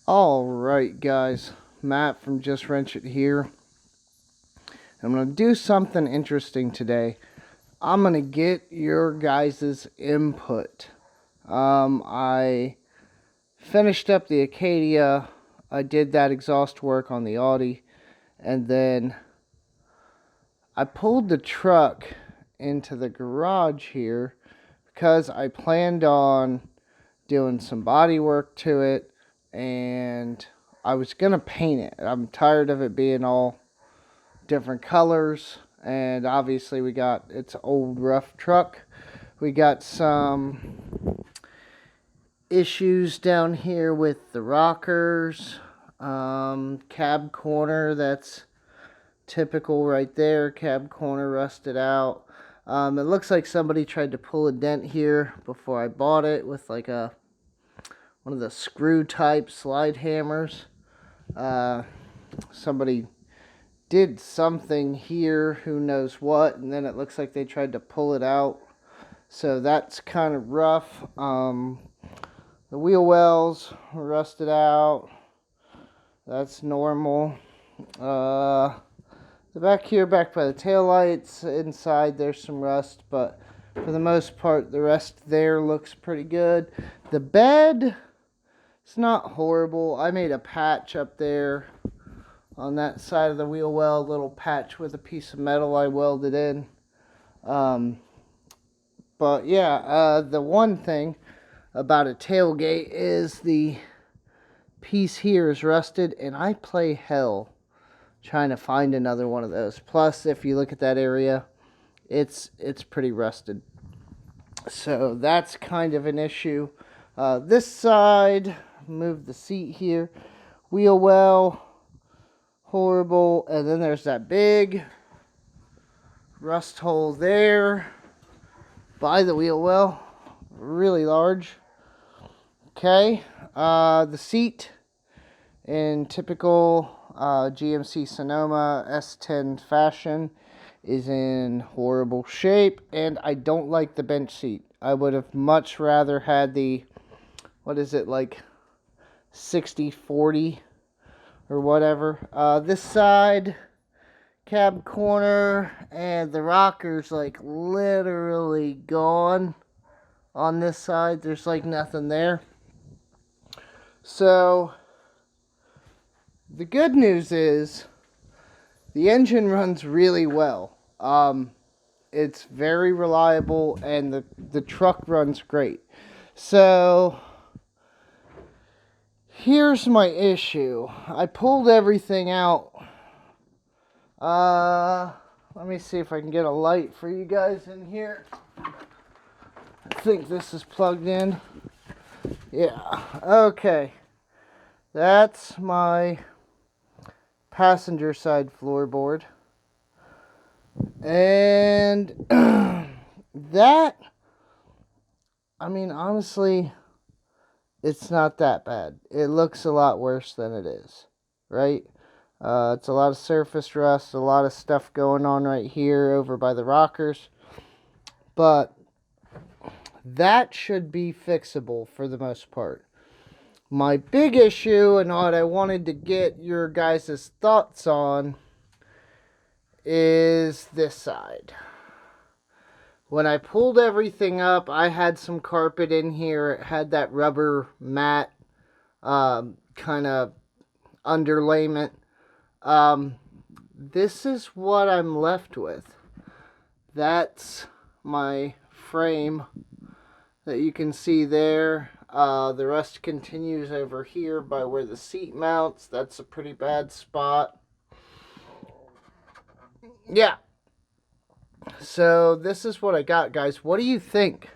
Alright guys, Matt from Just Wrench It here. I'm going to do something interesting today. I'm going to get your guys' input. I finished up the Acadia. I did that exhaust work on the Audi. And then I pulled the truck into the garage here because I planned on doing some body work to it. And I was going to paint it. I'm tired of it being all different colors. And obviously it's an old rough truck. We got some issues down here with the rockers. Cab corner, that's typical right there. Cab corner rusted out. It looks like somebody tried to pull a dent here before I bought it with like one of the screw type slide hammers. Somebody did something here, who knows what, and then it looks like they tried to pull it out. So that's kind of rough. The wheel wells rusted out. That's normal. The back here, back by the taillights, inside there's some rust, but for the most part, the rest there looks pretty good. The bed, it's not horrible. I made a patch up there on that side of the wheel well, a little patch with a piece of metal I welded in. But yeah, the one thing about a tailgate is the piece here is rusted, and I play hell trying to find another one of those. Plus, if you look at that area, it's pretty rusted. So that's kind of an issue. This side, move the seat here. Wheel well, horrible. And then there's that big rust hole there by the wheel well. Really large. Okay. The seat in typical GMC Sonoma S10 fashion is in horrible shape, and I don't like the bench seat. I would have much rather had the, what is it, like 60-40 or whatever. This side, cab corner, and the rocker's like literally gone on this side. There's like nothing there. So the good news is the engine runs really well. It's very reliable, and the truck runs great. So here's my issue. I pulled everything out. Let me see if I can get a light for you guys in here. I think this is plugged in. Yeah, okay. That's my passenger side floorboard. And that, I mean, honestly, it's not that bad. It looks a lot worse than it is, right? It's a lot of surface rust, a lot of stuff going on right here over by the rockers. But that should be fixable for the most part. My big issue, and what I wanted to get your guys' thoughts on, is this side. When I pulled everything up, I had some carpet in here. It had that rubber mat kind of underlayment. This is what I'm left with. That's my frame that you can see there. The rust continues over here by where the seat mounts. That's a pretty bad spot. Yeah. So this is what I got, guys. What do you think?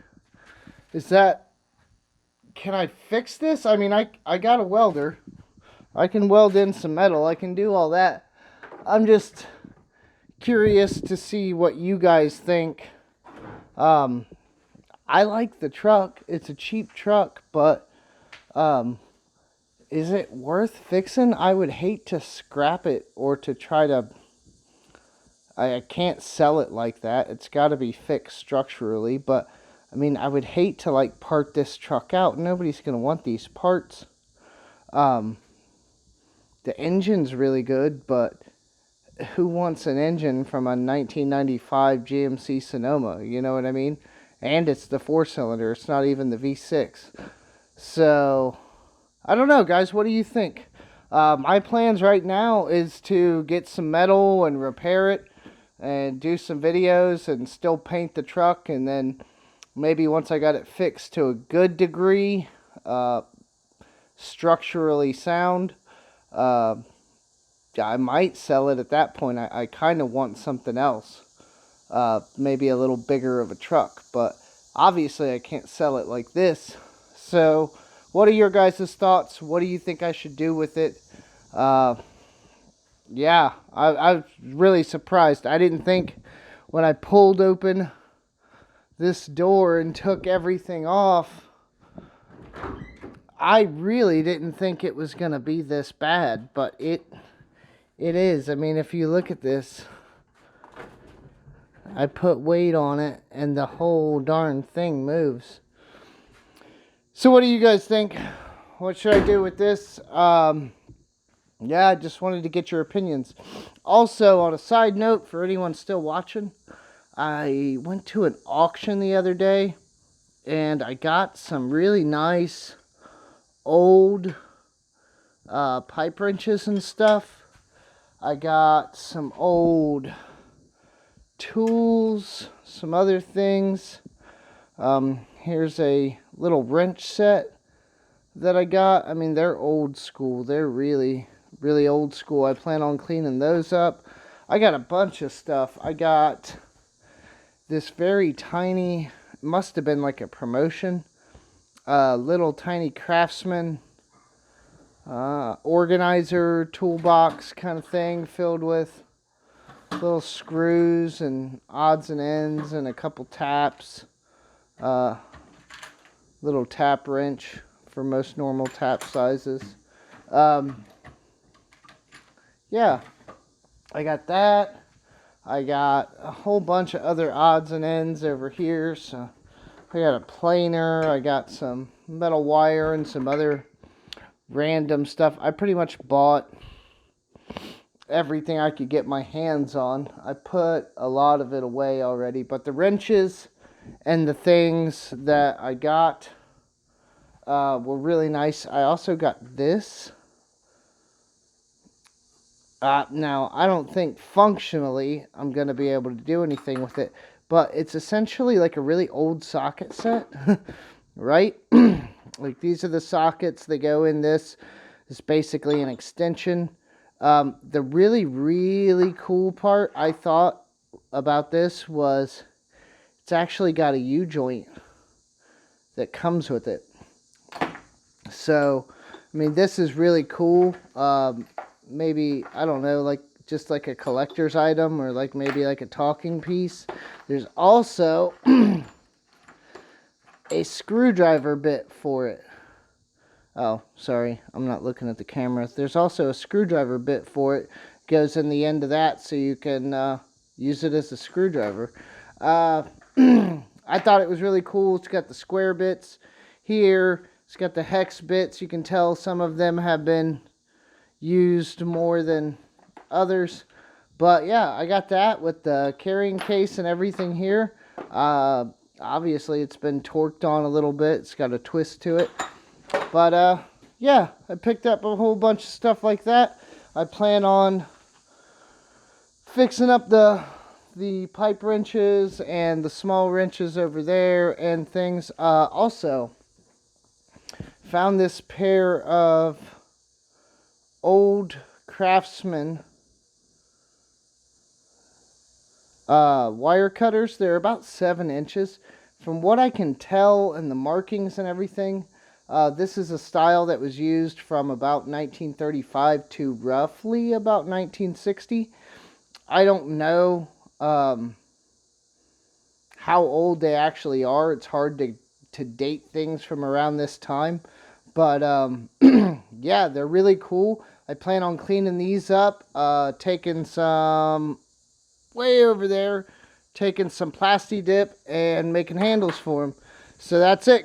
Can I fix this? I mean, I got a welder. I can weld in some metal. I can do all that. I'm just curious to see what you guys think. I like the truck. It's a cheap truck, but is it worth fixing? I would hate to scrap it or to try to... I can't sell it like that. It's got to be fixed structurally, but I mean, I would hate to like part this truck out. Nobody's going to want these parts. The engine's really good, but who wants an engine from a 1995 GMC Sonoma? You know what I mean? And it's the 4-cylinder. It's not even the V6. So, I don't know, guys. What do you think? My plans right now is to get some metal and repair it and do some videos and still paint the truck. And then maybe once I got it fixed to a good degree, structurally sound, I might sell it at that point. I kind of want something else. Maybe a little bigger of a truck. But obviously I can't sell it like this. So what are your guys' thoughts? What do you think I should do with it? Yeah, I was really surprised. I didn't think when I pulled open this door and took everything off, I really didn't think it was going to be this bad, but it is. I mean, if you look at this, I put weight on it and the whole darn thing moves. So what do you guys think? What should I do with this? Yeah, I just wanted to get your opinions. Also, on a side note, for anyone still watching, I went to an auction the other day, and I got some really nice old pipe wrenches and stuff. I got some old tools, some other things. Here's a little wrench set that I got. I mean, they're old school. They're really old school. I plan on cleaning those up. I got a bunch of stuff. I got this very tiny, must have been like a promotion, little tiny Craftsman organizer toolbox kind of thing, filled with little screws and odds and ends and a couple taps, little tap wrench for most normal tap sizes. Yeah, I got that. I got a whole bunch of other odds and ends over here. So I got a planer. I got some metal wire and some other random stuff. I pretty much bought everything I could get my hands on. I put a lot of it away already, but the wrenches and the things that I got were really nice. I also got this. Now, I don't think functionally I'm going to be able to do anything with it, but it's essentially like a really old socket set, right? Like, these are the sockets that go in this. It's basically an extension. The really cool part I thought about this was it's actually got a U-joint that comes with it. So, I mean, this is really cool. Maybe, I don't know, like just like a collector's item or like maybe like a talking piece. There's also a screwdriver bit for it. Oh, sorry, I'm not looking at the camera. There's also a screwdriver bit for it. Goes in the end of that so you can use it as a screwdriver. I thought it was really cool. It's got the square bits here. It's got the hex bits. You can tell some of them have been used more than others. But yeah, I got that with the carrying case and everything here. Obviously, it's been torqued on a little bit. It's got a twist to it. But yeah, I picked up a whole bunch of stuff like that. I plan on fixing up the pipe wrenches and the small wrenches over there and things. Also, found this pair of old Craftsman wire cutters. They're about 7 inches. From what I can tell and the markings and everything, this is a style that was used from about 1935 to roughly about 1960. I don't know how old they actually are. It's hard to date things from around this time. But yeah, they're really cool. I plan on cleaning these up, taking some way over there, taking some Plasti Dip and making handles for them. So that's it.